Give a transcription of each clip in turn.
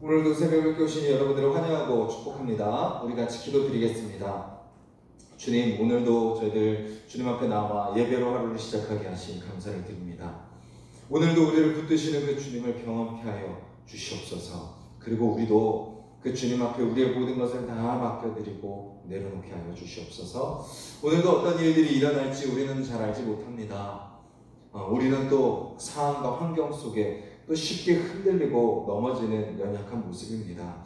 오늘도 새벽을 깨우신 여러분들을 환영하고 축복합니다. 우리 같이 기도드리겠습니다. 주님, 오늘도 저희들 주님 앞에 나와 예배로 하루를 시작하게 하신 감사를 드립니다. 오늘도 우리를 붙드시는 그 주님을 경험케 하여 주시옵소서. 그리고 우리도 그 주님 앞에 우리의 모든 것을 다 맡겨드리고 내려놓게 하여 주시옵소서. 오늘도 어떤 일들이 일어날지 우리는 잘 알지 못합니다. 우리는 또 상황과 환경 속에 또 쉽게 흔들리고 넘어지는 연약한 모습입니다.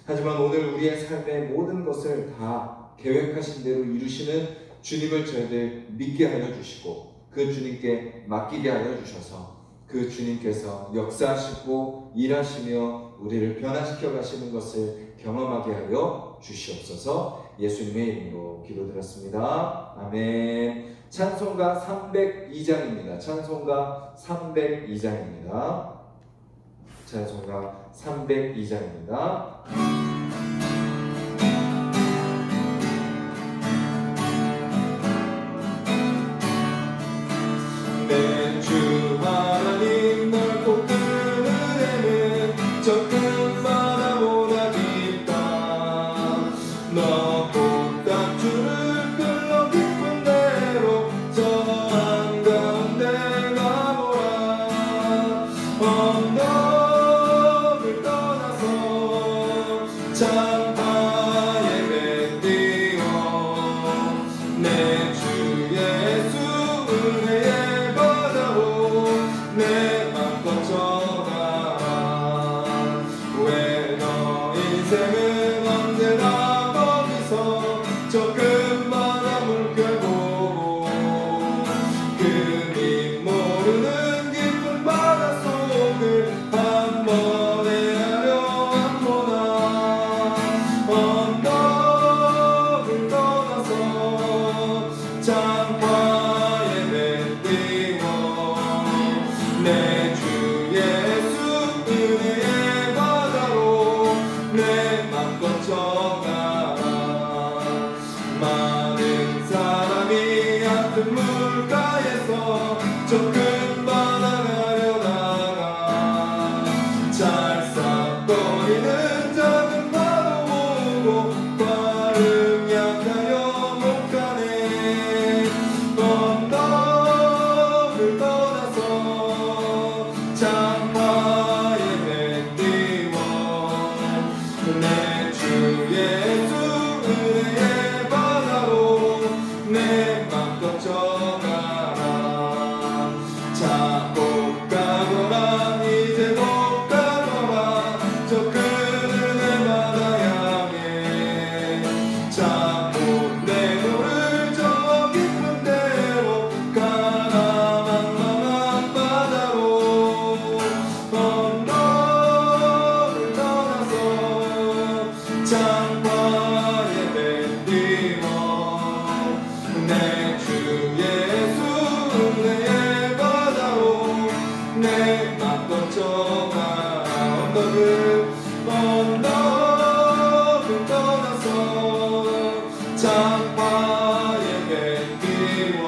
하지만 오늘 우리의 삶의 모든 것을 다 계획하신 대로 이루시는 주님을 저희들 믿게 하여 주시고 그 주님께 맡기게 하여 주셔서 그 주님께서 역사하시고 일하시며 우리를 변화시켜 가시는 것을 경험하게 하여 주시옵소서. 예수님의 이름으로 기도드렸습니다. 아멘. 찬송가 302장입니다. 찬송가 302장입니다. 찬송가 302장입니다. 내 주 하나님 널 꼭 들으려는 저 큰 바다보다 깊다. 너 꼭 단추를 끌러 깊은 데로 저 한가운데 가보라. 언덕을 떠나서 창파에 배 띄워 내 주 예수 은혜의 바다로 내 맘 걷혀가. 왜 너 인생은 언제나 거기서 저 큰 바다 물결 보고 그리 모르는 깊은 바다 속을 한 번에 하려 보나. 언덕을 떠나서 창파에 배 띄워 내 주 예수 은혜의 바다로 내 맘 걷혀가. 많은 사람이 얕은 물가에서 저 큰 바다 가려다가 찰싹거리는 작은 파도 보고 발음 약하여 못 가네. 언덕을 떠나서 창파에 배 띄워 내 주 예수 은혜의 바다로 내 맘 걷혀가. 자꾸 가거라 이제 못 가거라 저 큰 은혜 바다 향해. 자꾸 내 노를 저 깊은 데로 가라만 맘한 바다로. 언덕을 떠나서 창파에 배 띄워 내 주 예수 은혜의 바다로 내 맘 걷혀가. 언덕을 떠나서 창파에 배 띄워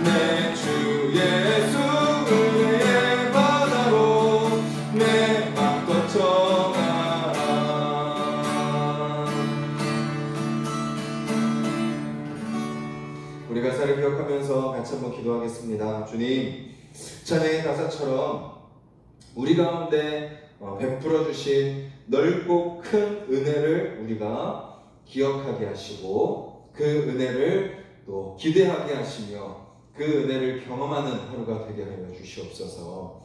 내 주 예수 은혜의 바다로 내 맘 걷혀가. 우리 가사를 기억하면서 같이 한번 기도하겠습니다. 주님, 찬양의 가사처럼 우리 가운데 베풀어 주신 넓고 큰 은혜를 우리가 기억하게 하시고 그 은혜를 또 기대하게 하시며 그 은혜를 경험하는 하루가 되게 하여 주시옵소서.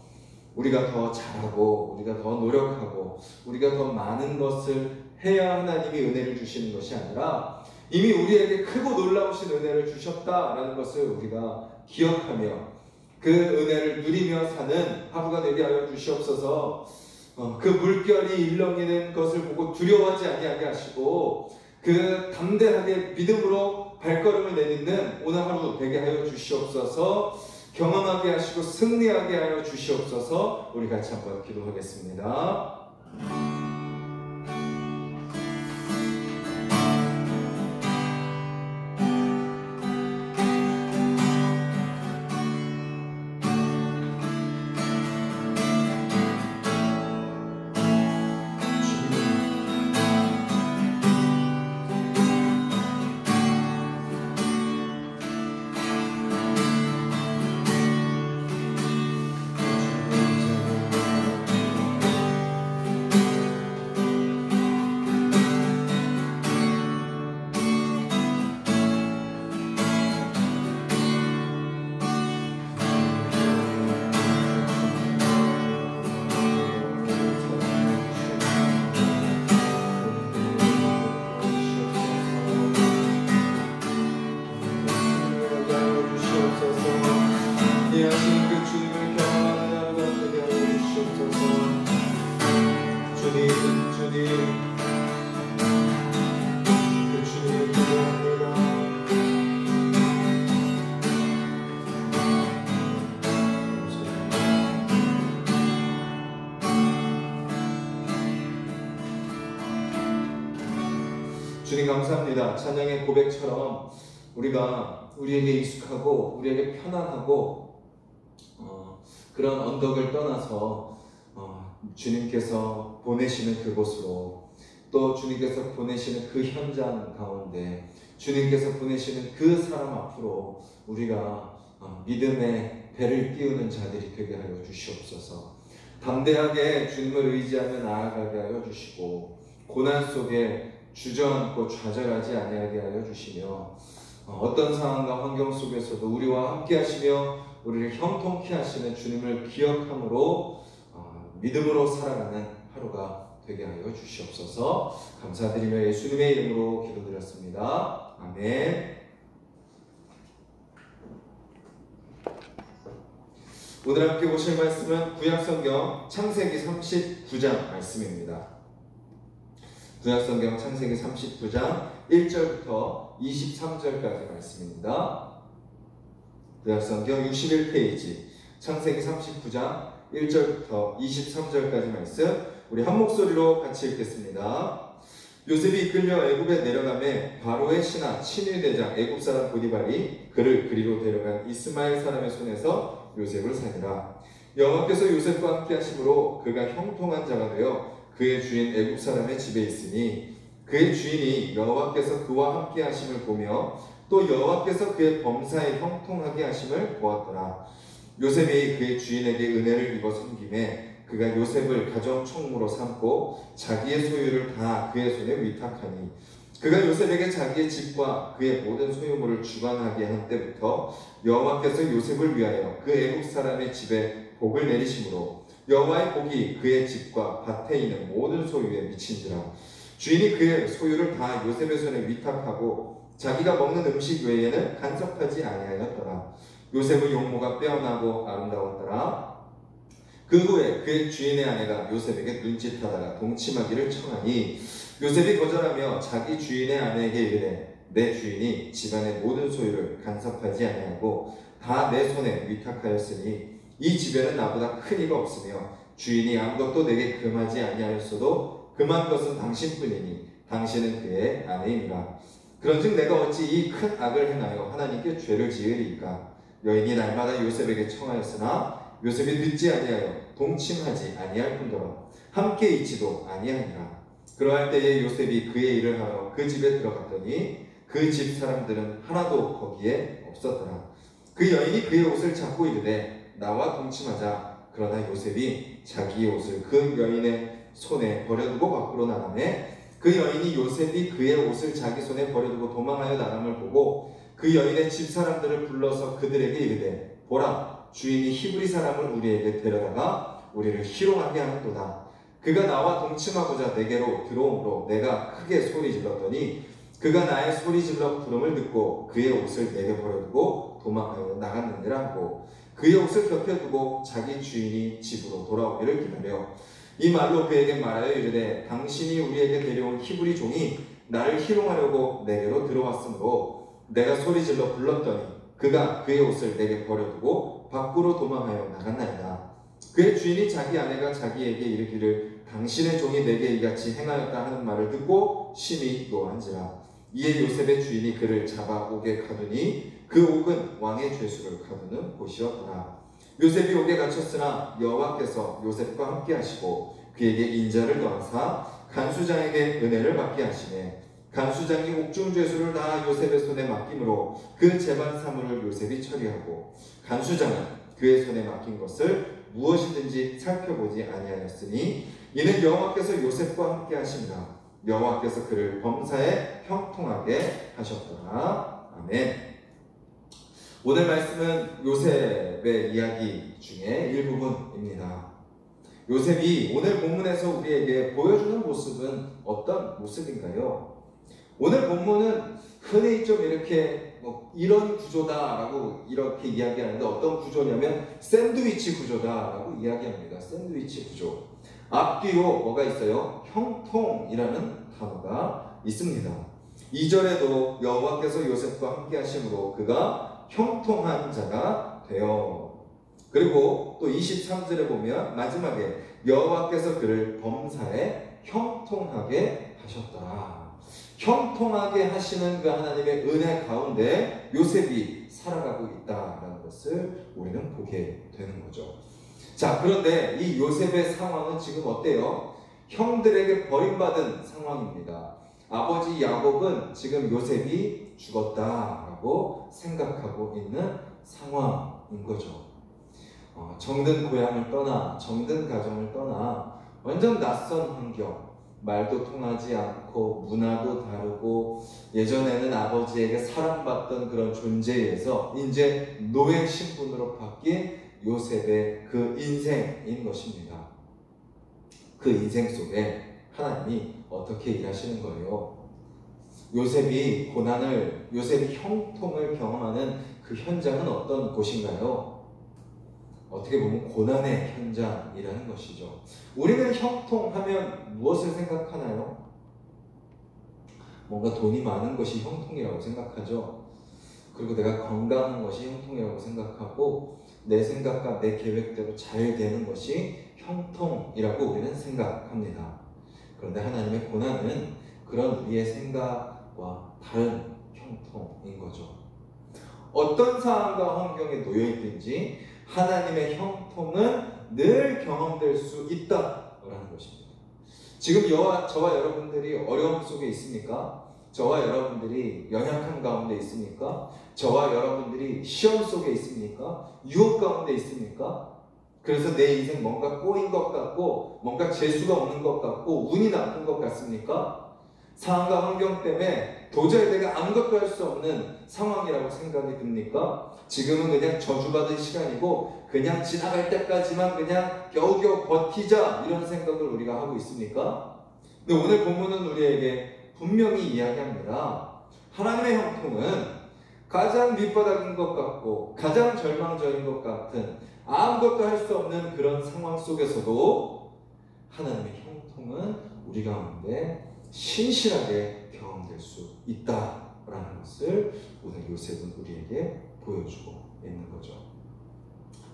우리가 더 잘하고 우리가 더 노력하고 우리가 더 많은 것을 해야 하나님이 은혜를 주시는 것이 아니라 이미 우리에게 크고 놀라우신 은혜를 주셨다라는 것을 우리가 기억하며 그 은혜를 누리며 사는 하루가 되게 하여 주시옵소서. 그 물결이 일렁이는 것을 보고 두려워하지 아니하게 하시고 그 담대하게 믿음으로 발걸음을 내딛는 오늘 하루 되게 하여 주시옵소서. 경험하게 하시고 승리하게 하여 주시옵소서. 우리 같이 한번 기도하겠습니다. 주님 감사합니다. 찬양의 고백처럼 우리에게 익숙하고 우리에게 편안하고 그런 언덕을 떠나서 주님께서 보내시는 그곳으로, 또 주님께서 보내시는 그 현장 가운데, 주님께서 보내시는 그 사람 앞으로 우리가 믿음의 배를 띄우는 자들이 되게 하여 주시옵소서. 담대하게 주님을 의지하며 나아가게 하여 주시고, 고난 속에 주저앉고 좌절하지 아니하게 하여 주시며, 어떤 상황과 환경 속에서도 우리와 함께 하시며 우리를 형통케 하시는 주님을 기억함으로 믿음으로 살아가는 하루가 되게 하여 주시옵소서. 감사드리며 예수님의 이름으로 기도드렸습니다. 아멘. 오늘 함께 보실 말씀은 구약성경 창세기 39장 말씀입니다. 구약성경 창세기 39장 1절부터 23절까지 말씀입니다. 구약성경 61페이지 창세기 39장 1절부터 23절까지 말씀, 우리 한 목소리로 같이 읽겠습니다. 요셉이 이끌려 애굽에 내려가매 바로의 신하 친위대장 애굽 사람 보디발이 그를 그리로 데려간 이스마엘 사람의 손에서 요셉을 살리라. 여호와께서 요셉과 함께 하심으로 그가 형통한 자가 되어 그의 주인 애굽 사람의 집에 있으니, 그의 주인이 여호와께서 그와 함께 하심을 보며 또 여호와께서 그의 범사에 형통하게 하심을 보았더라. 요셉이 그의 주인에게 은혜를 입어 섬김에 그가 요셉을 가정 총무로 삼고 자기의 소유를 다 그의 손에 위탁하니, 그가 요셉에게 자기의 집과 그의 모든 소유물을 주관하게 한 때부터 여호와께서 요셉을 위하여 그 애국 사람의 집에 복을 내리심으로 여호와의 복이 그의 집과 밭에 있는 모든 소유에 미친지라. 주인이 그의 소유를 다 요셉의 손에 위탁하고 자기가 먹는 음식 외에는 간섭하지 아니하였더라. 요셉의 용모가 빼어나고 아름다웠더라. 그 후에 그의 주인의 아내가 요셉에게 눈짓하다가 동침하기를 청하니, 요셉이 거절하며 자기 주인의 아내에게 이르되, 내 주인이 집안의 모든 소유를 간섭하지 아니하고 다 내 손에 위탁하였으니 이 집에는 나보다 큰 이가 없으며 주인이 아무것도 내게 금하지 아니하였어도 금한 것은 당신뿐이니 당신은 그의 아내이니라. 그런즉 내가 어찌 이 큰 악을 행하여 하나님께 죄를 지으리이까. 여인이 날마다 요셉에게 청하였으나 요셉이 듣지 아니하여 동침하지 아니할 뿐더러 함께 있지도 아니하니라. 그러할 때에 요셉이 그의 일을 하러 그 집에 들어갔더니 그 집 사람들은 하나도 거기에 없었더라. 그 여인이 그의 옷을 잡고 이르되, 나와 동침하자. 그러나 요셉이 자기의 옷을 그 여인의 손에 버려두고 밖으로 나가매, 그 여인이 요셉이 그의 옷을 자기 손에 버려두고 도망하여 나감을 보고 그 여인의 집 사람들을 불러서 그들에게 이르되, 보라, 주인이 히브리 사람을 우리에게 데려다가 우리를 희롱하게 하는도다. 그가 나와 동침하고자 내게로 들어오므로 내가 크게 소리 질렀더니 그가 나의 소리 질러 부름을 듣고 그의 옷을 내게 버려두고 도망하여 나갔느니라 하고 그의 옷을 곁에 두고 자기 주인이 집으로 돌아오기를 기다려 이 말로 그에게 말하여 이르되, 당신이 우리에게 데려온 히브리 종이 나를 희롱하려고 내게로 들어왔으므로 내가 소리 질러 불렀더니 그가 그의 옷을 내게 버려두고 밖으로 도망하여 나갔나이다. 그의 주인이 자기 아내가 자기에게 이르기를, 당신의 종이 내게 이같이 행하였다 하는 말을 듣고 심히 노한지라. 이에 요셉의 주인이 그를 잡아 옥에 가두니 그 옥은 왕의 죄수를 가두는 곳이었더라. 요셉이 옥에 갇혔으나 여호와께서 요셉과 함께 하시고 그에게 인자를 더하사 간수장에게 은혜를 받게 하시매, 간수장이 옥중 죄수를 다 요셉의 손에 맡김으로 그 재반 사물을 요셉이 처리하고 간수장은 그의 손에 맡긴 것을 무엇이든지 살펴보지 아니하였으니 이는 여호와께서 요셉과 함께 하심이라. 여호와께서 그를 범사에 형통하게 하셨더라. 아멘. 오늘 말씀은 요셉의 이야기 중에 일부분입니다. 요셉이 오늘 본문에서 우리에게 보여주는 모습은 어떤 모습인가요? 오늘 본문은 흔히 좀 이렇게 이런 구조다라고 이렇게 이야기하는데, 어떤 구조냐면 샌드위치 구조다라고 이야기합니다. 샌드위치 구조. 앞뒤로 뭐가 있어요? 형통이라는 단어가 있습니다. 2절에도 여호와께서 요셉과 함께 하심으로 그가 형통한 자가 되어, 그리고 또 23절에 보면 마지막에 여호와께서 그를 범사에 형통하게 하셨더라. 형통하게 하시는 그 하나님의 은혜 가운데 요셉이 살아가고 있다라는 것을 우리는 보게 되는 거죠. 자, 그런데 이 요셉의 상황은 지금 어때요? 형들에게 버림받은 상황입니다. 아버지 야곱은 지금 요셉이 죽었다라고 생각하고 있는 상황인 거죠. 정든 고향을 떠나, 정든 가정을 떠나 완전 낯선 환경, 말도 통하지 않고 문화도 다르고 예전에는 아버지에게 사랑받던 그런 존재에서 이제 노예 신분으로 바뀐 요셉의 그 인생인 것입니다. 그 인생 속에 하나님이 어떻게 일하시는 거예요? 요셉이 형통을 경험하는 그 현장은 어떤 곳인가요? 어떻게 보면 고난의 현장이라는 것이죠. 우리는 형통하면 무엇을 생각하나요? 뭔가 돈이 많은 것이 형통이라고 생각하죠. 그리고 내가 건강한 것이 형통이라고 생각하고 내 생각과 내 계획대로 잘 되는 것이 형통이라고 우리는 생각합니다. 그런데 하나님의 고난은 그런 우리의 생각과 다른 형통인 거죠. 어떤 상황과 환경에 놓여 있든지 하나님의 형통은 늘 경험될 수 있다라는 것입니다. 지금 저와 여러분들이 어려움 속에 있습니까? 저와 여러분들이 연약한 가운데 있습니까? 저와 여러분들이 시험 속에 있습니까? 유혹 가운데 있습니까? 그래서 내 인생 뭔가 꼬인 것 같고 뭔가 재수가 없는 것 같고 운이 나쁜 것 같습니까? 상황과 환경 때문에 도저히 내가 아무것도 할 수 없는 상황이라고 생각이 듭니까? 지금은 그냥 저주받은 시간이고 그냥 지나갈 때까지만 그냥 겨우겨우 버티자 이런 생각을 우리가 하고 있습니까? 근데 오늘 본문은 우리에게 분명히 이야기합니다. 하나님의 형통은 가장 밑바닥인 것 같고 가장 절망적인 것 같은 아무것도 할 수 없는 그런 상황 속에서도 하나님의 형통은 우리 가운데 신실하게 경험될 수 있다라는 것을 오늘 요셉은 우리에게 보여주고 있는 거죠.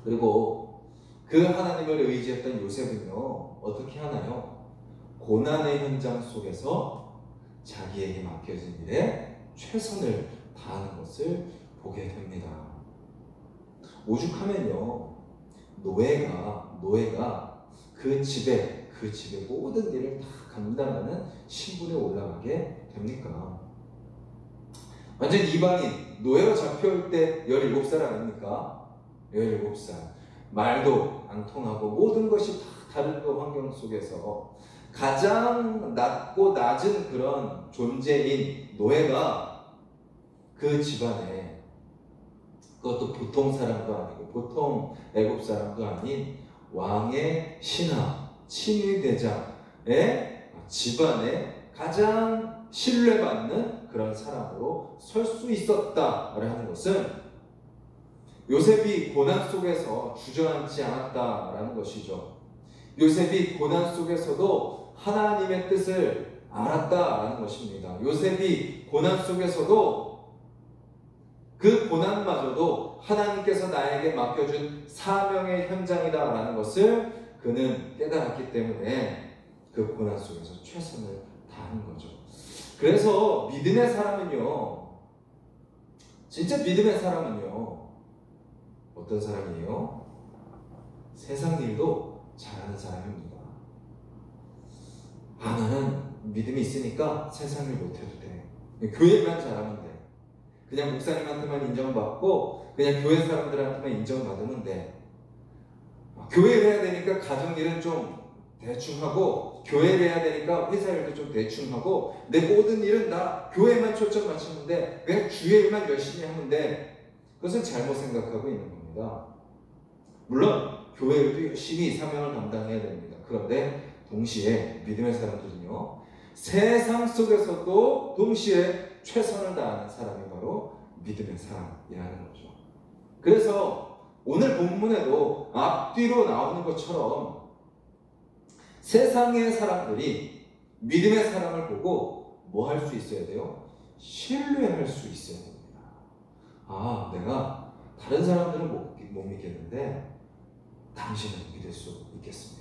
그리고 그 하나님을 의지했던 요셉은요 어떻게 하나요? 고난의 현장 속에서 자기에게 맡겨진 일에 최선을 다하는 것을 보게 됩니다. 오죽하면요 노예가 그 집의 모든 일을 다 감당하는 신분에 올라가게 됩니까? 완전 이방인, 노예로 잡혀올 때 17살 아닙니까? 17살. 말도 안 통하고 모든 것이 다 다른 그 환경 속에서 가장 낮고 낮은 그런 존재인 노예가 그 집안에 그것도 보통 사람도 아니고 보통 애굽 사람도 아닌 왕의 신하, 친위대장의 집안에 가장 신뢰받는 그런 사람으로 설 수 있었다라는 것은 요셉이 고난 속에서 주저앉지 않았다라는 것이죠. 요셉이 고난 속에서도 하나님의 뜻을 알았다라는 것입니다. 요셉이 고난 속에서도 그 고난마저도 하나님께서 나에게 맡겨준 사명의 현장이다라는 것을 그는 깨달았기 때문에 그 고난 속에서 최선을 다하는 거죠. 그래서 믿음의 사람은요, 진짜 믿음의 사람은요, 어떤 사람이에요? 세상 일도 잘하는 사람입니다. 나는 믿음이 있으니까 세상 일 못해도 돼. 교회만 잘하면 돼. 그냥 목사님한테만 인정받고 그냥 교회 사람들한테만 인정받으면 돼. 교회를 해야 되니까 가정일은 좀 대충 하고 교회를 해야 되니까 회사 일도 좀 대충 하고 내 모든 일은 나 교회만 초점 맞추면 돼. 그냥 주의 일만 열심히 하면 돼. 그것은 잘못 생각하고 있는 겁니다. 물론 교회 일도 열심히 사명을 감당해야 됩니다. 그런데 동시에 믿음의 사람들은요 세상 속에서도 동시에 최선을 다하는 사람이 바로 믿음의 사람이라는 거죠. 그래서 오늘 본문에도 앞뒤로 나오는 것처럼 세상의 사람들이 믿음의 사람을 보고 뭐 할 수 있어야 돼요? 신뢰할 수 있어야 됩니다. 아, 내가 다른 사람들은 못 믿겠는데 당신은 믿을 수 있겠습니다.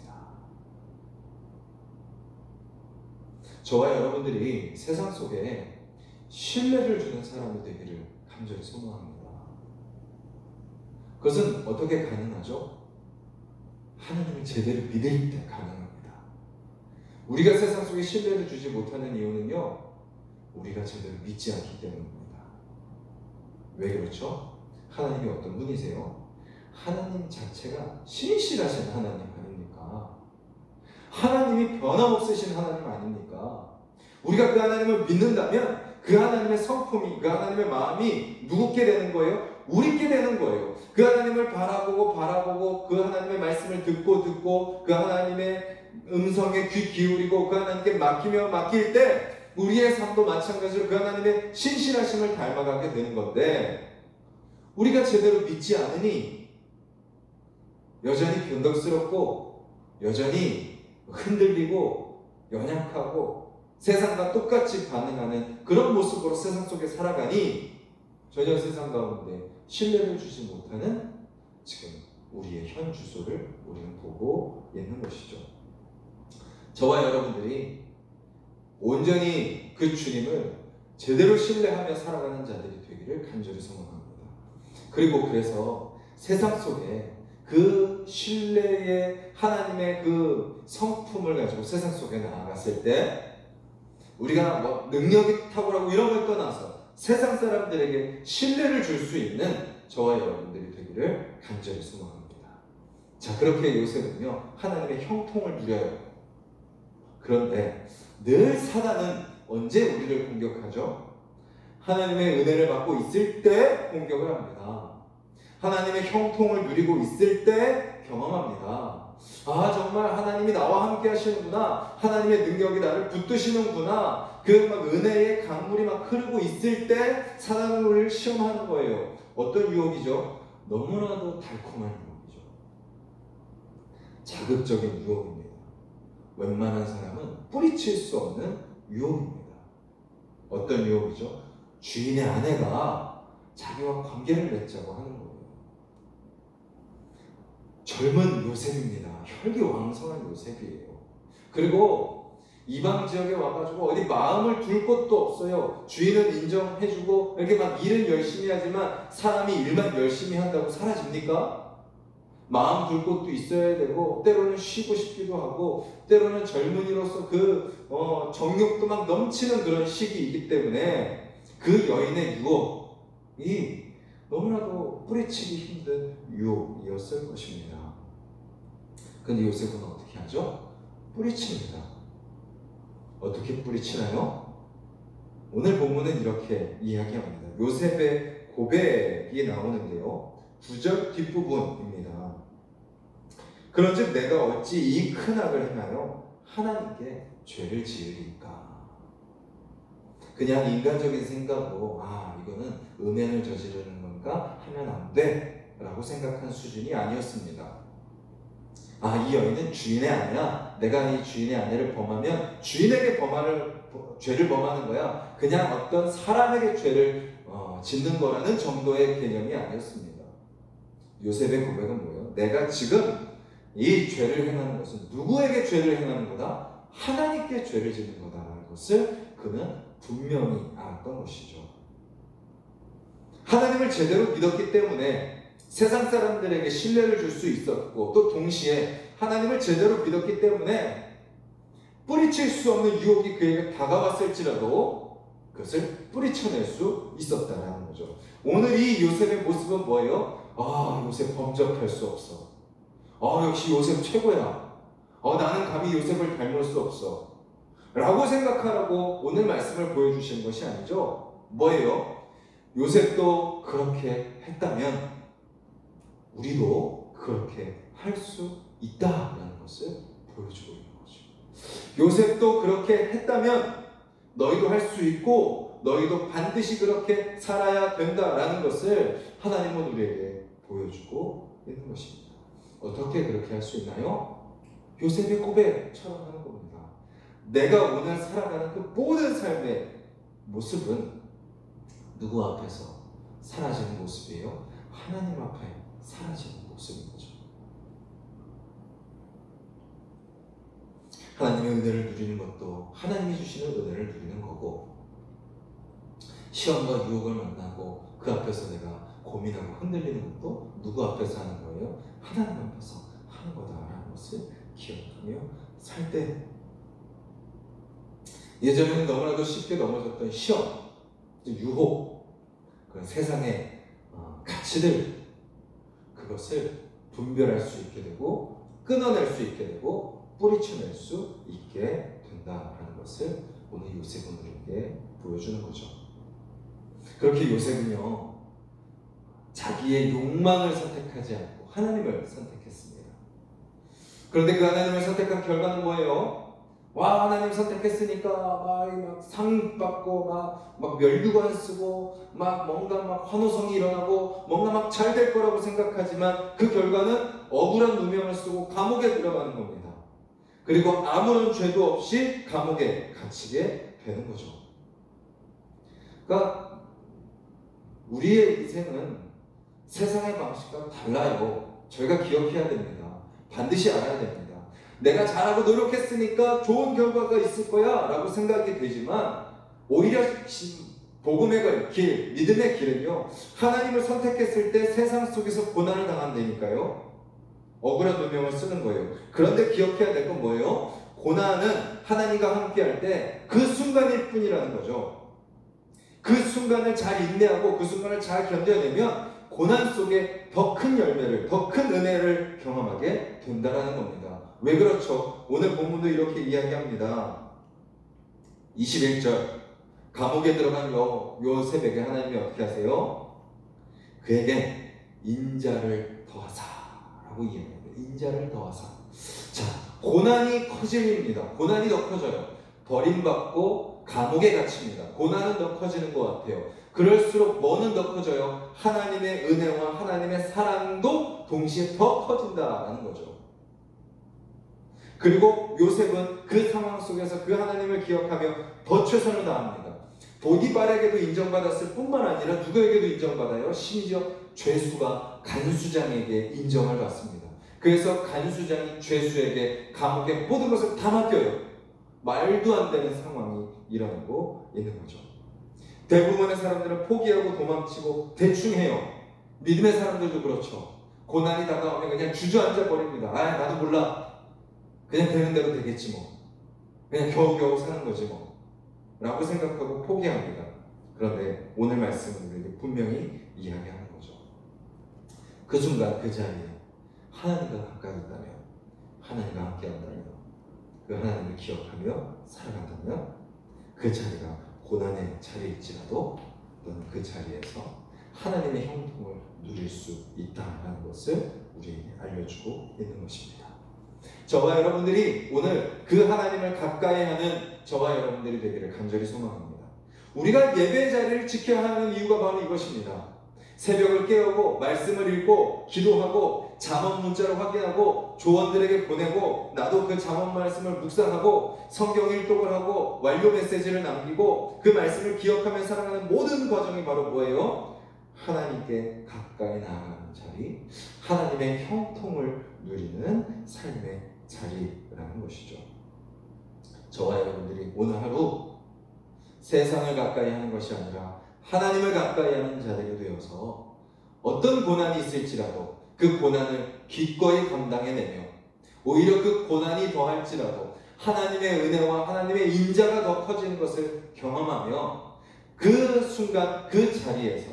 저와 여러분들이 세상 속에 신뢰를 주는 사람이 되기를 간절히 소망합니다. 그것은 어떻게 가능하죠? 하나님을 제대로 믿을 때 가능합니다. 우리가 세상 속에 신뢰를 주지 못하는 이유는요, 우리가 제대로 믿지 않기 때문입니다. 왜 그렇죠? 하나님이 어떤 분이세요? 하나님 자체가 신실하신 하나님 아닙니까? 하나님이 변함없으신 하나님 아닙니까? 우리가 그 하나님을 믿는다면 그 하나님의 성품이, 그 하나님의 마음이 누구께 되는 거예요? 우리께 되는 거예요. 그 하나님을 바라보고 그 하나님의 말씀을 듣고 그 하나님의 음성에 귀 기울이고 그 하나님께 맡길 때 우리의 삶도 마찬가지로 그 하나님의 신실하심을 닮아가게 되는 건데, 우리가 제대로 믿지 않으니 여전히 변덕스럽고 여전히 흔들리고 연약하고 세상과 똑같이 반응하는 그런 모습으로 세상 속에 살아가니 전혀 세상 가운데 신뢰를 주지 못하는 지금 우리의 현 주소를 우리는 보고 있는 것이죠. 저와 여러분들이 온전히 그 주님을 제대로 신뢰하며 살아가는 자들이 되기를 간절히 소망합니다. 그리고 그래서 세상 속에 그 신뢰의 하나님의 그 성품을 가지고 세상 속에 나아갔을 때 우리가 뭐 능력이 탁월하고 이런 걸 떠나서 세상 사람들에게 신뢰를 줄 수 있는 저와 여러분들이 되기를 간절히 소망합니다. 자, 그렇게 요셉은요, 하나님의 형통을 누려요. 그런데 늘 사단은 언제 우리를 공격하죠? 하나님의 은혜를 받고 있을 때 공격을 합니다. 하나님의 형통을 누리고 있을 때 경험합니다. 아, 정말 하나님이 나와 함께 하시는구나. 하나님의 능력이 나를 붙드시는구나. 그 막 은혜의 강물이 막 흐르고 있을 때 사단은 우리를 시험하는 거예요. 어떤 유혹이죠? 너무나도 달콤한 유혹이죠. 자극적인 유혹입니다. 웬만한 사람은 뿌리칠 수 없는 유혹입니다. 어떤 유혹이죠? 주인의 아내가 자기와 관계를 맺자고 하는 거예요. 젊은 요셉입니다. 혈기왕성한 요셉이에요. 그리고 이방 지역에 와가지고 어디 마음을 둘 곳도 없어요. 주인은 인정해주고 이렇게 막 일은 열심히 하지만 사람이 일만 열심히 한다고 사라집니까? 마음 둘 곳도 있어야 되고 때로는 쉬고 싶기도 하고 때로는 젊은이로서 그 정욕도 막 넘치는 그런 시기이기 때문에 그 여인의 유혹이 너무나도 뿌리치기 힘든 유혹이었을 것입니다. 근데 요셉은 어떻게 하죠? 뿌리칩니다. 어떻게 뿌리치나요? 오늘 본문은 이렇게 이야기합니다. 요셉의 고백이 나오는데요, 9절 뒷부분입니다. 그런즉 내가 어찌 이 큰 악을 행하여 하나님께 죄를 지으리까? 그냥 인간적인 생각으로 이거는 음행을 저지르는 건가 하면 안 돼 라고 생각한 수준이 아니었습니다. 이 여인은 주인의 아내야. 내가 이 주인의 아내를 범하면 주인에게 죄를 범하는 거야. 그냥 어떤 사람에게 죄를 짓는 거라는 정도의 개념이 아니었습니다. 요셉의 고백은 뭐예요? 내가 지금 이 죄를 행하는 것은 누구에게 죄를 행하는 거다? 하나님께 죄를 짓는 거다라는 것을 그는 분명히 알았던 것이죠. 하나님을 제대로 믿었기 때문에 세상 사람들에게 신뢰를 줄 수 있었고, 또 동시에 하나님을 제대로 믿었기 때문에 뿌리칠 수 없는 유혹이 그에게 다가왔을지라도 그것을 뿌리쳐낼 수 있었다는 거죠. 오늘 이 요셉의 모습은 뭐예요? 요셉 범접할 수 없어. 역시 요셉 최고야. 나는 감히 요셉을 닮을 수 없어. 라고 생각하라고 오늘 말씀을 보여주시는 것이 아니죠. 뭐예요? 요셉도 그렇게 했다면 우리도 그렇게 할 수 있다라는 것을 보여주고 있는 거죠. 요셉도 그렇게 했다면 너희도 할 수 있고 너희도 반드시 그렇게 살아야 된다라는 것을 하나님은 우리에게 보여주고 있는 것입니다. 어떻게 그렇게 할 수 있나요? 요셉의 고백처럼 하는 겁니다. 내가 오늘 살아가는 그 모든 삶의 모습은 누구 앞에서 사라지는 모습이에요? 하나님 앞에 사라지는 모습인 거죠. 하나님의 은혜를 누리는 것도 하나님이 주시는 은혜를 누리는 거고, 시험과 유혹을 만나고 그 앞에서 내가 고민하고 흔들리는 것도 누구 앞에서 하는 거예요? 하나님 앞에서 하는 거다라는 것을 기억하며 살 때, 예전에는 너무나도 쉽게 넘어졌던 시험, 유혹, 그런 세상의 가치들, 그것을 분별할 수 있게 되고 끊어낼 수 있게 되고 뿌리쳐낼 수 있게 된다라는 것을 오늘 요셉은 우리에게 보여주는 거죠. 그렇게 요셉은요, 자기의 욕망을 선택하지 않고 하나님을 선택했습니다. 그런데 그 하나님을 선택한 결과는 뭐예요? 와, 하나님 선택했으니까 막 상 받고 막 멸류관 쓰고 뭔가 환호성이 일어나고 뭔가 막 잘 될 거라고 생각하지만 그 결과는 억울한 누명을 쓰고 감옥에 들어가는 겁니다. 그리고 아무런 죄도 없이 감옥에 갇히게 되는 거죠. 그러니까 우리의 인생은 세상의 방식과 달라요. 저희가 기억해야 됩니다. 반드시 알아야 됩니다. 내가 잘하고 노력했으니까 좋은 결과가 있을 거야 라고 생각이 되지만, 오히려 복음의 길, 믿음의 길은요, 하나님을 선택했을 때 세상 속에서 고난을 당한다니까요. 억울한 누명을 쓰는 거예요. 그런데 기억해야 될 건 뭐예요? 고난은 하나님과 함께 할 때 그 순간일 뿐이라는 거죠. 그 순간을 잘 인내하고 그 순간을 잘 견뎌내면 고난 속에 더 큰 열매를, 더 큰 은혜를 경험하게 된다는 겁니다. 왜 그렇죠? 오늘 본문도 이렇게 이야기합니다. 21절, 감옥에 들어간 요셉에게 하나님이 어떻게 하세요? 그에게 인자를 더하사 라고 이야기합니다. 인자를 더하사. 자, 고난이 커질 일입니다. 고난이 더 커져요. 버림받고 감옥에 갇힙니다. 고난은 더 커지는 것 같아요. 그럴수록 뭐는 더 커져요? 하나님의 은혜와 하나님의 사랑도 동시에 더 커진다라는 거죠. 그리고 요셉은 그 상황 속에서 그 하나님을 기억하며 더 최선을 다합니다. 보디발에게도 인정받았을 뿐만 아니라 누구에게도 인정받아요? 심지어 죄수가 간수장에게 인정을 받습니다. 그래서 간수장이 죄수에게 감옥의 모든 것을 다 맡겨요. 말도 안 되는 상황이 일어나고 있는 거죠. 대부분의 사람들은 포기하고 도망치고 대충 해요. 믿음의 사람들도 그렇죠. 고난이 다가오면 그냥 주저앉아 버립니다. 아, 나도 몰라. 그냥 되는 대로 되겠지 뭐. 그냥 겨우겨우 사는 거지 뭐. 라고 생각하고 포기합니다. 그런데 오늘 말씀은 우리에게 분명히 이야기하는 거죠. 그 순간 그 자리에 하나님과 가까이 있다면, 하나님과 함께 한다면, 그 하나님을 기억하며 살아간다면 그 자리가 고난의 자리일지라도 너는 그 자리에서 하나님의 형통을 누릴 수 있다는 것을 우리에게 알려주고 있는 것입니다. 저와 여러분들이 오늘 그 하나님을 가까이 하는 저와 여러분들이 되기를 간절히 소망합니다. 우리가 예배 자리를 지켜야 하는 이유가 바로 이것입니다. 새벽을 깨우고 말씀을 읽고 기도하고 잠언 문자를 확인하고 조원들에게 보내고 나도 그 잠언 말씀을 묵상하고 성경 일독을 하고 완료 메시지를 남기고 그 말씀을 기억하며 살아가는 모든 과정이 바로 뭐예요? 하나님께 가까이 나아가는 자리, 하나님의 형통을 누리는 삶의 자리라는 것이죠. 저와 여러분들이 오늘 하루 세상을 가까이 하는 것이 아니라 하나님을 가까이 하는 자들이 되어서 어떤 고난이 있을지라도 그 고난을 기꺼이 감당해내며 오히려 그 고난이 더할지라도 하나님의 은혜와 하나님의 인자가 더 커지는 것을 경험하며 그 순간 그 자리에서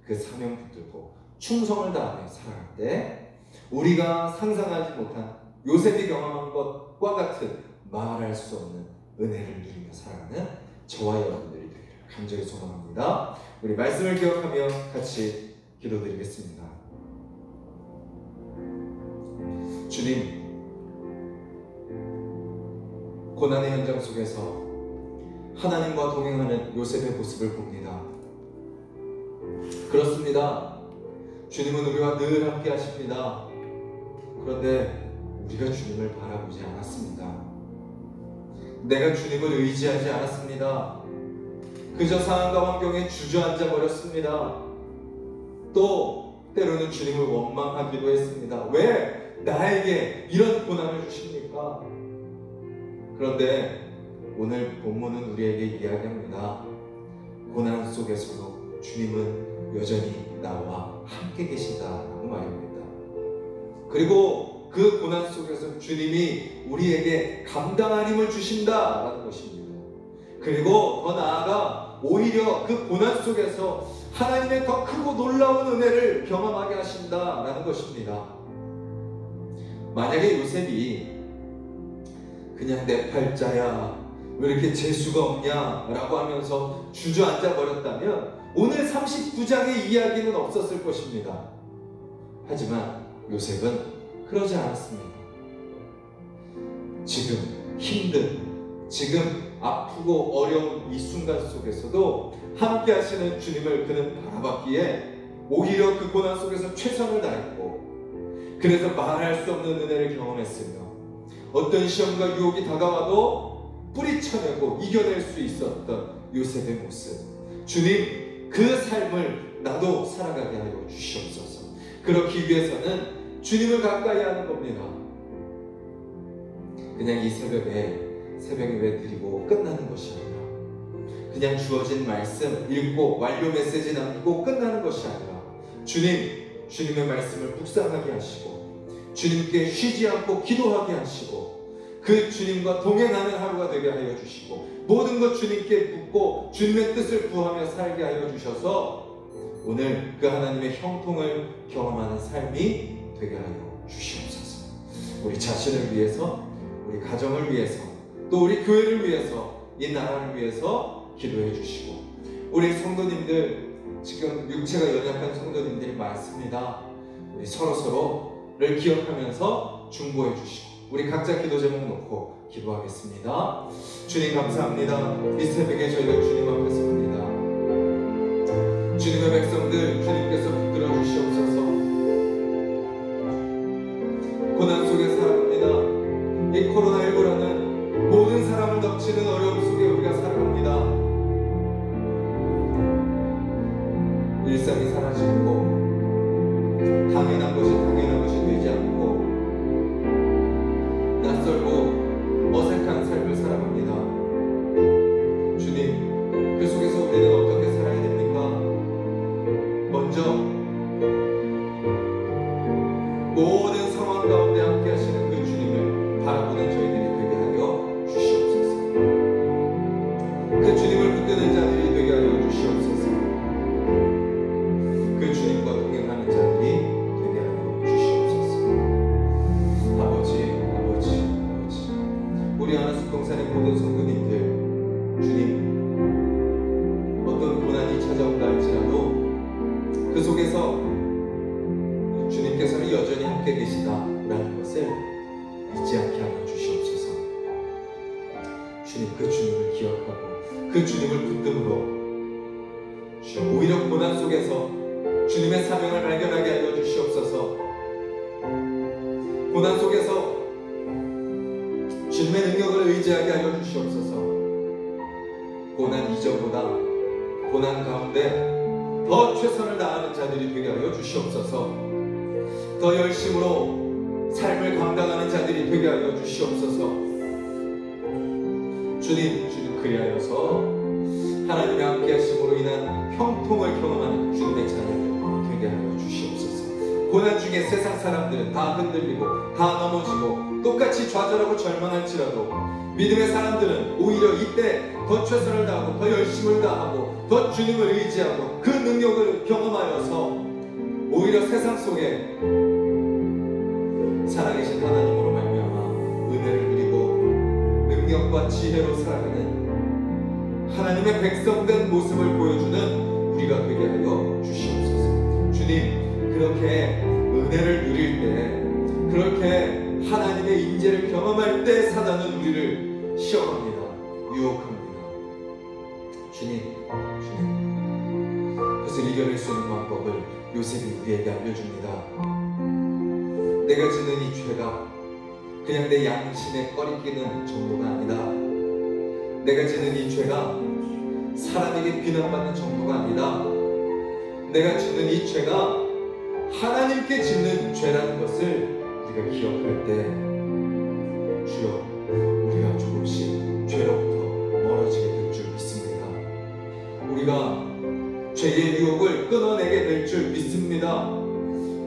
그 사명 붙들고 충성을 다하며 살아갈 때 우리가 상상하지 못한 요셉이 경험한 것과 같은 말할 수 없는 은혜를 누리며 살아가는 저와 여러분들이 되기를 간절히 소망합니다. 우리 말씀을 기억하며 같이 기도드리겠습니다. 주님, 고난의 현장 속에서 하나님과 동행하는 요셉의 모습을 봅니다. 그렇습니다. 주님은 우리와 늘 함께 하십니다. 그런데 우리가 주님을 바라보지 않았습니다. 내가 주님을 의지하지 않았습니다. 그저 상황과 환경에 주저앉아 버렸습니다. 또 때로는 주님을 원망하기도 했습니다. 왜 나에게 이런 고난을 주십니까? 그런데 오늘 본문은 우리에게 이야기합니다. 고난 속에서도 주님은 여전히 나와 함께 계시다라고 말입니다. 그리고 그 고난 속에서 주님이 우리에게 감당할 힘을 주신다라는 것입니다. 그리고 더 나아가 오히려 그 고난 속에서 하나님의 더 크고 놀라운 은혜를 경험하게 하신다라는 것입니다. 만약에 요셉이 그냥 내 팔자야, 왜 이렇게 재수가 없냐라고 하면서 주저앉아 버렸다면 오늘 39장의 이야기는 없었을 것입니다. 하지만 요셉은 그러지 않았습니다. 지금 힘든, 지금 아프고 어려운 이 순간 속에서도 함께 하시는 주님을 그는 바라봤기에 오히려 그 고난 속에서 최선을 다했고, 그래서 말할 수 없는 은혜를 경험했으며 어떤 시험과 유혹이 다가와도 뿌리쳐내고 이겨낼 수 있었던 요셉의 모습, 주님 그 삶을 나도 살아가게 하여 주시옵소서. 그렇기 위해서는 주님을 가까이 하는 겁니다. 그냥 이 새벽에 예배 드리고 끝나는 것이 아니라, 그냥 주어진 말씀 읽고 완료 메시지 남기고 끝나는 것이 아니라 주님의 말씀을 묵상하게 하시고 주님께 쉬지 않고 기도하게 하시고 그 주님과 동행하는 하루가 되게 하여 주시고 모든 것 주님께 묻고 주님의 뜻을 구하며 살게 하여 주셔서 오늘 그 하나님의 형통을 경험하는 삶이 되게 하여 주시옵소서. 우리 자신을 위해서, 우리 가정을 위해서, 또 우리 교회를 위해서, 이 나라를 위해서 기도해 주시고, 우리 성도님들, 지금 육체가 연약한 성도님들이 많습니다. 우리 서로를 기억하면서 중보해 주시고, 우리 각자 기도 제목 놓고 기도하겠습니다. 주님 감사합니다. 이 새벽에 저희가 주님 앞에 섭니다. 주님의 백성들 주님께서 붙들어 주시옵소서. 고난 속에 살아갑니다. 이 코로나19라는 모든 사람을 덮치는 어려움 속에 우리가 살아갑니다. 일상이 사라지고 당연한 것이 되지 않고 낯설고 어색한 삶을 살아갑니다. 주님, 그 속에서 우리는 어떻게 살아야 됩니까? 먼저 모든 상황 가운데 함께 하시는 그 주님을 바라보는 저희들이 되게 하여 주시옵소서. 그 주님을 붙드는 자들이 되게 하여 주시옵소서. 그 주님과 동행하는 자들이 되게 하여 주시옵소서. 아버지, 우리 하나숙동산의 모든 성도님들, 주님, 어떤 고난이 찾아온다 할지라도 그 속에서 주님께서는 여전히 함께 계시다라는 것을 잊지 않게 하여 주시옵소서. 주님, 그 주님을 기억하고 그 주님을 붙듦으로 오히려 고난 속에서 주님의 사명을 발견하게 하여 주시옵소서. 고난 속에서 주님의 능력을 의지하게 하여 주시옵소서. 고난 이전보다 고난 가운데 더 최선을 다하는 자들이 되게 하여 주시옵소서. 더 열심으로 삶을 감당하는 자들이 되게 하여 주시옵소서. 주님 그리하여서 하나님의 함께 하심으로 인한 형통을 경험하는 주님의 자녀들 되게 하여 주시옵소서. 고난 중에 세상 사람들은 다 흔들리고 다 넘어지고 똑같이 좌절하고 절망할지라도 믿음의 사람들은 오히려 이때 더 최선을 다하고 더 열심을 다하고 더 주님을 의지하고 그 능력을 경험하여서 오히려 세상 속에 살아계신 하나님으로 말미암아 은혜를 누리고 능력과 지혜로 살아가는 하나님의 백성된 모습을 보여주는 우리가 되게 하여 주시옵소서. 주님, 그렇게 은혜를 누릴 때, 그렇게 하나님의 인재를 경험할 때 사단은 우리를 시험합니다. 유혹합니다. 주님, 그것을 이겨낼 수 있는 방법을 요셉이 우리에게 알려줍니다. 내가 짓는 이 죄가 그냥 내 양심에 꺼리끼는 정도가 아니다. 내가 짓는 이 죄가 사람에게 비난받는 정도가 아니다. 내가 짓는 이 죄가 하나님께 짓는 죄라는 것을 우리가 기억할 때 주여, 우리가 조금씩 죄의 유혹을 끊어내게 될 줄 믿습니다.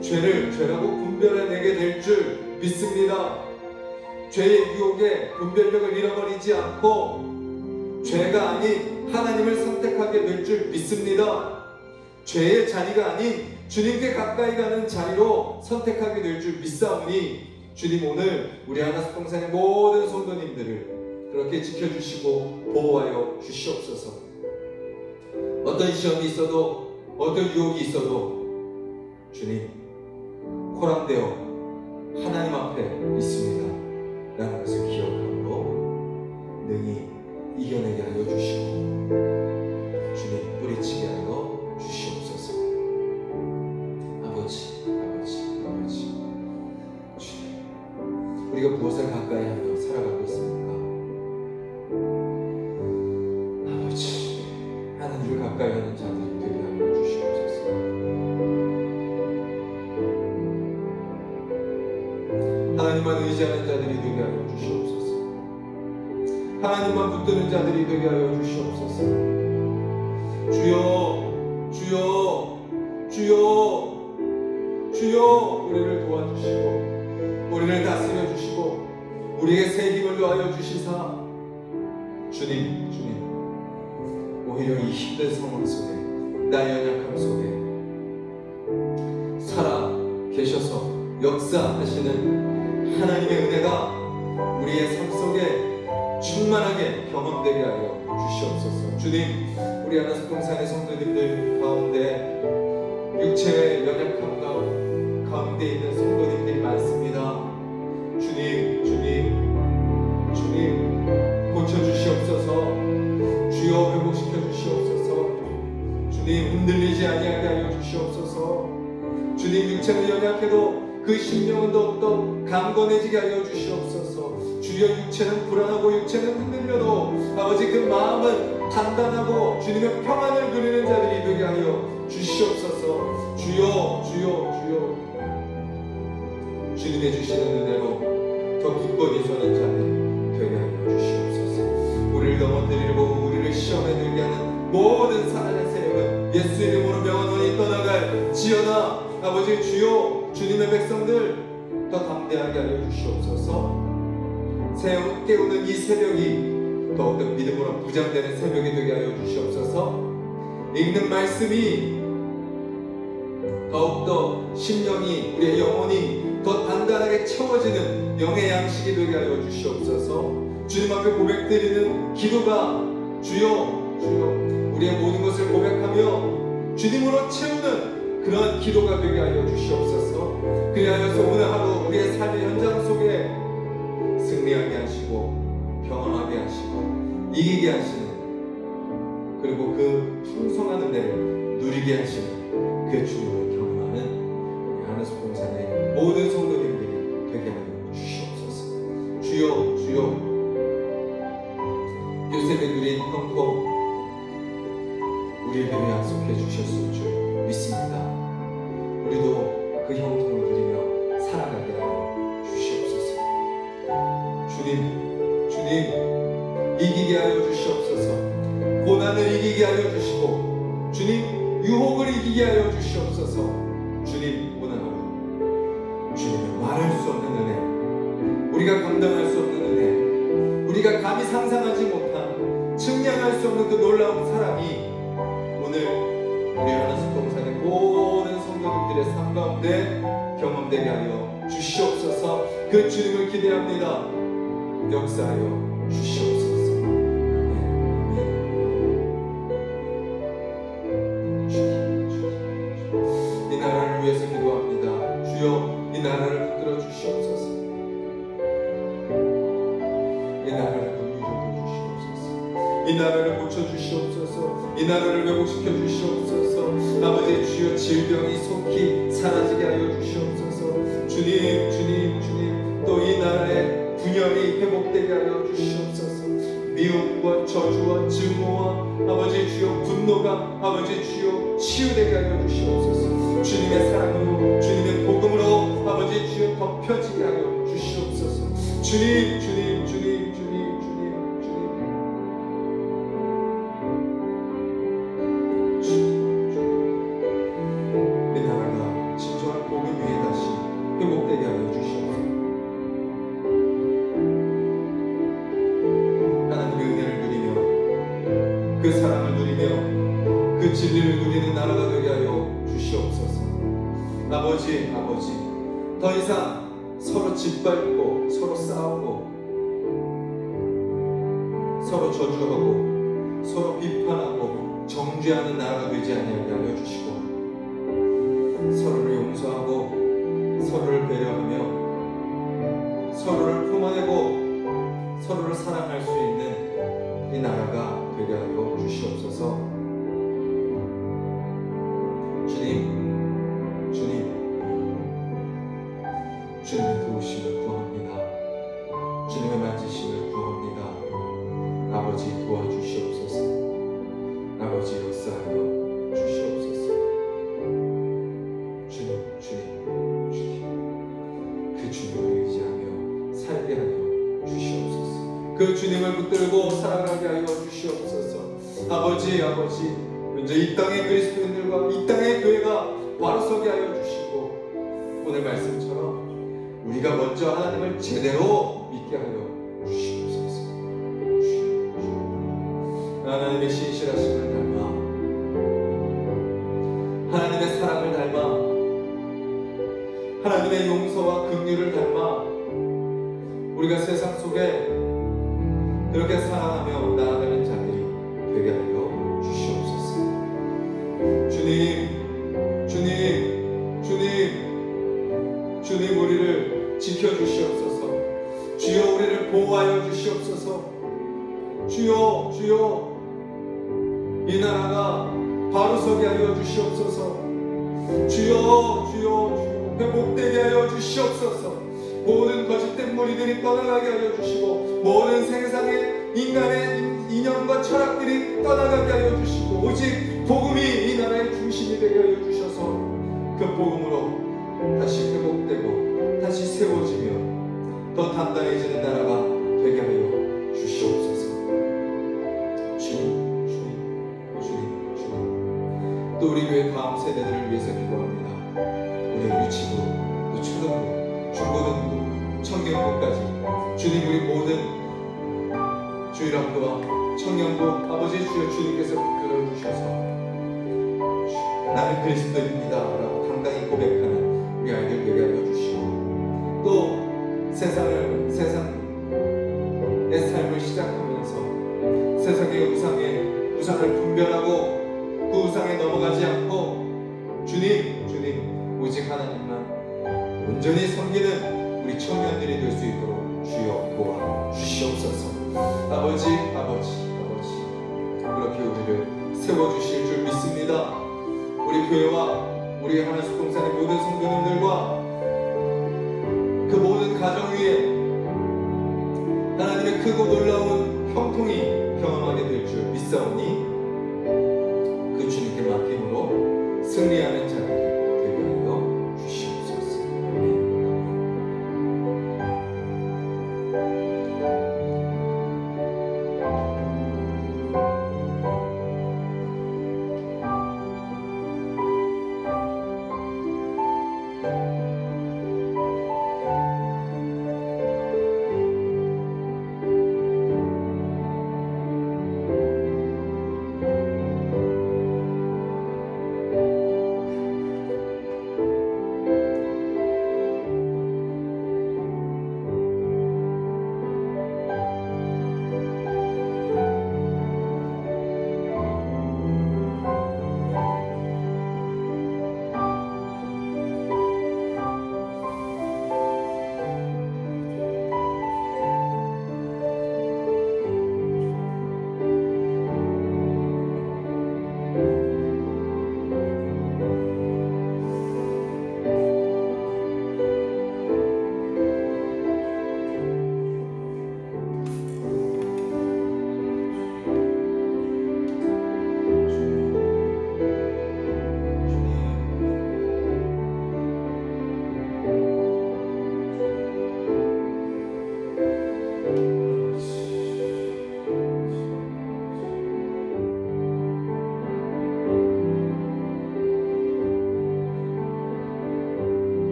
죄를 죄라고 분별해내게 될 줄 믿습니다. 죄의 유혹에 분별력을 잃어버리지 않고 죄가 아닌 하나님을 선택하게 될 줄 믿습니다. 죄의 자리가 아닌 주님께 가까이 가는 자리로 선택하게 될 줄 믿사오니 주님 오늘 우리 하나스통산의 모든 성도님들을 그렇게 지켜주시고 보호하여 주시옵소서. 어떤 시험이 있어도 어떤 유혹이 있어도 주님 코랑되어 하나님 앞에 있습니다 라는 것을 기억함으로 능히 이겨내게 하여 주시고 주님 뿌리치게 하여 주시옵소서. 아버지 주님 우리가 무엇을 가까이 하며 살아가고 있습니까? 아버지 하나님을 가까이 하는 자들이 되게 하여 주시옵소서. 하나님만 의지하는 자들이 되게 하여 주시옵소서. 하나님만 붙드는 자들이 되게 하여 주시옵소서. 주여 우리를 도와주시고 우리를 다스려 주시고 우리에게 새 힘을 더하여 주시사 주님 오히려 이 힘든 상황 속에 나의 연약함 속에 살아 계셔서 역사하시는 하나님의 은혜가 우리의 삶 속에 충만하게 경험되게 하여 주시옵소서. 주님 우리 하나스통산의 성도님들 가운데 육체의 연약함 가운데 있는 성도님들이 많습니다. 주님 고쳐주시옵소서. 주여 회복시켜 주시옵소서. 주님 흔들리지 아니하게 하여 주시옵소서. 주님 육체는 연약해도 그 심령은 더욱더 강건해지게 하여 주시옵소서. 주여 육체는 불안하고 육체는 흔들려도 아버지 그 마음은 단단하고 주님의 평안을 누리는 자들이 되게 하여 주시옵소서. 주여 주님의 주시는 은혜로 더 기꺼이 서는 자들 되게 하여 주시옵소서. 우리를 넘어뜨리고 우리를 시험에 들게 하는 모든 사단의 세력은 예수 이름으로 명하노니 떠나갈지어다. 아버지 주여 주님의 백성들 더 담대하게 하여 주시옵소서. 깨우는 이 새벽이 더욱더 믿음으로 무장되는 새벽이 되게 하여 주시옵소서. 읽는 말씀이 더욱더 심령이 우리의 영혼이 더 단단하게 채워지는 영의 양식이 되게 하여 주시옵소서. 주님 앞에 고백드리는 기도가 주여 우리의 모든 것을 고백하며 주님으로 채우는 그런 기도가 되게 하여 주시옵소서. 그리하여서 오늘 하루 우리의 삶의 현장 속에 승리하게 하시고 경험하게 하시고 이기게 하시는 그리고 그 풍성한 은혜를 누리게 하시는 그 주님을 경험하는 우리 하나스통산의 모든 성도님들이 되게 하여 주시옵소서. 주여 요셉이 누린 형통 우리에게 약속해 주셨을 줄 믿습니다. 우리도 그 형통을 누리며 살아가게 하여 주시옵소서. 주님 이기게 하여 주시옵소서. 고난을 이기게 하여 주시고 주님 유혹을 이기게 하여 주시옵소서. 주님 오늘 하루 주님의 말할 수 없는 은혜, 우리가 감당할 수 없는 은혜, 우리가 감히 상상하지 못한 측량할 수 없는 그 놀라운 사랑이 오늘 우리 하나스통산의 모든 성도님들의 삶 가운데 경험되게 하여 주시옵소서. 그 주님을 기대합니다. 역사하여 주시옵소서. 이 나라를 위해서 기도합니다. 주여 이 나라를 붙들어 주시옵소서. 이 나라를 건드려 주시옵소서. 이 나라를 고쳐 주시옵소서. 이 나라를 회복시켜 주시옵소서. 아버지 주여 질병이 속히 사라지게 하여 주시옵소서. 주님 또 이 나라의 분열이 회복되게 하여 주시옵소서. 미움과 저주와 증오와 아버지 주여 분노가 아버지 주여 치유되게 하여 주시옵소서. 주님의 사랑으로 주님의 복음으로 아버지 주여 덮여지게 하여 주시옵소서. 주님 더 이상 서로 짓밟고 서로 싸우고 서로 저주하고 서로 비판하고 정죄하는 나라가 되지 아니하게 하여 주시고 서로를 용서하고 서로를 배려하며 서로를 품어내고 서로를 사랑할 수 있는 이 나라가 되게 하여 주시옵소서. 주님의 도우심을 구합니다. 주님의 만지심을 구합니다. 아버지 도와주시옵소서. 아버지 역사하여 주시옵소서. 주님 그 주님을 의지하며 살게 하여 주시옵소서. 그 주님을 붙들고 살아가게 하여 주시옵소서. 아버지 먼저 이 땅의 그리스도인들과 이 땅의 교회가 바로 서게 하여 주시고 오늘 말씀처럼 우리가 먼저 하나님을 제대로 믿게 하여 주시옵소서. 하나님의 신실하심을 닮아 하나님의 사랑을 닮아 하나님의 용서와 긍휼을 닮아 우리가 세상 속에 그렇게 사랑하며 나아가는 자들이 되게 하여 주시옵소서. 주님 우리를 지켜주시옵소서. 주여 우리를 보호하여 주시옵소서. 주여 이 나라가 바로 서게 하여 주시옵소서. 주여 회복되게 하여 주시옵소서. 모든 거짓된 무리들이 떠나가게 하여 주시고 모든 세상의 인간의 이념과 철학들이 떠나가게 하여 주시고 오직 복음이 이 나라의 중심이 되게 하여 주셔서 그 복음으로 다시 회복되고 다시 세워지며 더 단단해지는 나라가 되게 하여 주시옵소서. 주님 또 우리 교회 다음 세대들을 위해서 기도합니다. 우리 유치부, 또 초등부, 중고등부, 청년부까지 주님 우리 모든 주일학교와 청년부 아버지 주여 주님께서 이끌어 주셔서 나는 그리스도입니다 라고 당당히 고백하는 우리 아이들 되게 하여 주시고 또 세상의 삶을 시작하면서 세상의 우상을 분별하고 그 우상에 넘어가지 않고 주님 오직 하나님만 온전히 섬기는 우리 청년들이 될 수 있도록 주여 도와 주시옵소서. 아버지 그렇게 우리를 세워주실 줄 믿습니다. 우리 교회와 우리 하나숙동산의 모든 성도님들과 그 모든 가정 위에 하나님의 크고 놀라운 형통이 경험하게 될 줄 믿사오니 그 주님께 맡김으로 승리하는 자